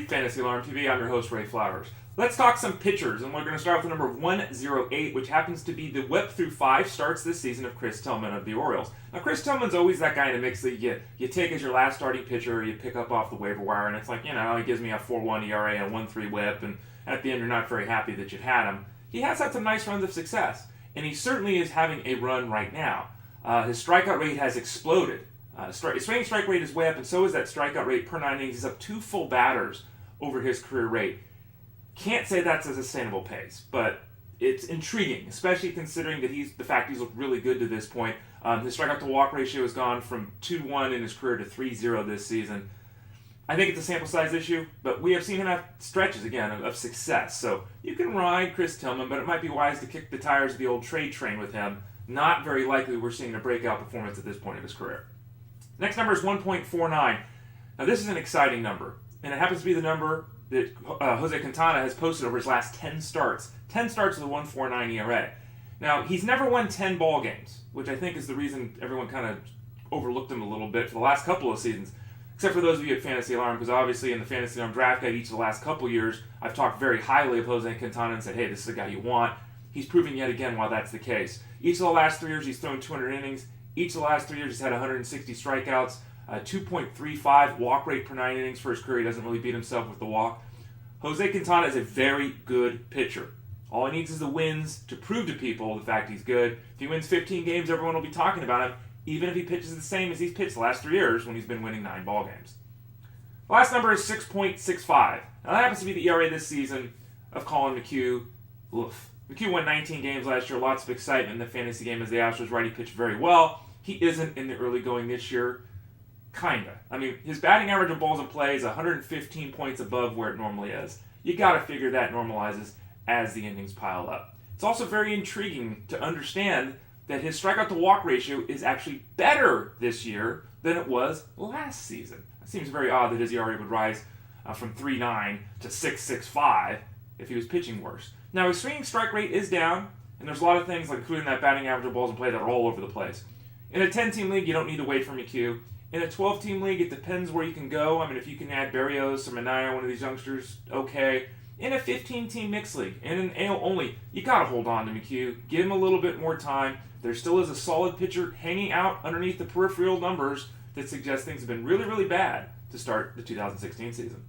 Fantasy Alarm TV. I'm your host, Ray Flowers. Let's talk some pitchers, and we're going to start with the number 108, which happens to be the whip through 5 starts this season of Chris Tillman of the Orioles. Now, Chris Tillman's always that guy in a mix that you take as your last starting pitcher, you pick up off the waiver wire, and it's like, he gives me a 4.1 ERA and a 1.3 whip, and at the end you're not very happy that you've had him. He has had some nice runs of success, and he certainly is having a run right now. His strikeout rate has exploded. His swinging strike rate is way up, and so is that strikeout rate per 9 innings. He's up 2 full batters over his career rate. Can't say that's a sustainable pace, but it's intriguing, especially considering that he's looked really good to this point. His strikeout to walk ratio has gone from 2-1 in his career to 3-0 this season. I think it's a sample size issue, but we have seen him have stretches again of success. So you can ride Chris Tillman, but it might be wise to kick the tires of the old trade train with him. Not very likely we're seeing a breakout performance at this point of his career. Next number is 1.49. Now this is an exciting number, and it happens to be the number that Jose Quintana has posted over his last 10 starts. 10 starts with a 1.49 ERA. Now, he's never won 10 ball games, which I think is the reason everyone kind of overlooked him a little bit for the last couple of seasons, except for those of you at Fantasy Alarm, because obviously in the Fantasy Alarm draft guide each of the last couple of years, I've talked very highly of Jose Quintana and said, hey, this is the guy you want. He's proven yet again why that's the case. Each of the last 3 years, he's thrown 200 innings. Each of the last 3 years, he's had 160 strikeouts. 2.35 walk rate per 9 innings for his career. He doesn't really beat himself with the walk. Jose Quintana is a very good pitcher. All he needs is the wins to prove to people the fact he's good. If he wins 15 games, everyone will be talking about him, even if he pitches the same as he's pitched the last 3 years when he's been winning 9 ball games. The last number is 6.65. Now that happens to be the ERA this season of Colin McHugh. Oof. McHugh won 19 games last year. Lots of excitement in the fantasy game as the Astros righty pitched very well. He isn't in the early going this year. Kinda. I mean, his batting average of balls in play is 115 points above where it normally is. You gotta figure that normalizes as the innings pile up. It's also very intriguing to understand that his strikeout to walk ratio is actually better this year than it was last season. It seems very odd that his ERA would rise from 3.9 to 6.65 if he was pitching worse. Now, his swinging strike rate is down, and there's a lot of things, like including that batting average of balls in play, that are all over the place. In a 10-team league, you don't need to wait for McHugh. In a 12-team league, it depends where you can go. I mean, if you can add Berrios or Minaya, one of these youngsters, okay. In a 15-team mixed league, and in AL only, you got to hold on to McHugh. Give him a little bit more time. There still is a solid pitcher hanging out underneath the peripheral numbers that suggest things have been really, really bad to start the 2016 season.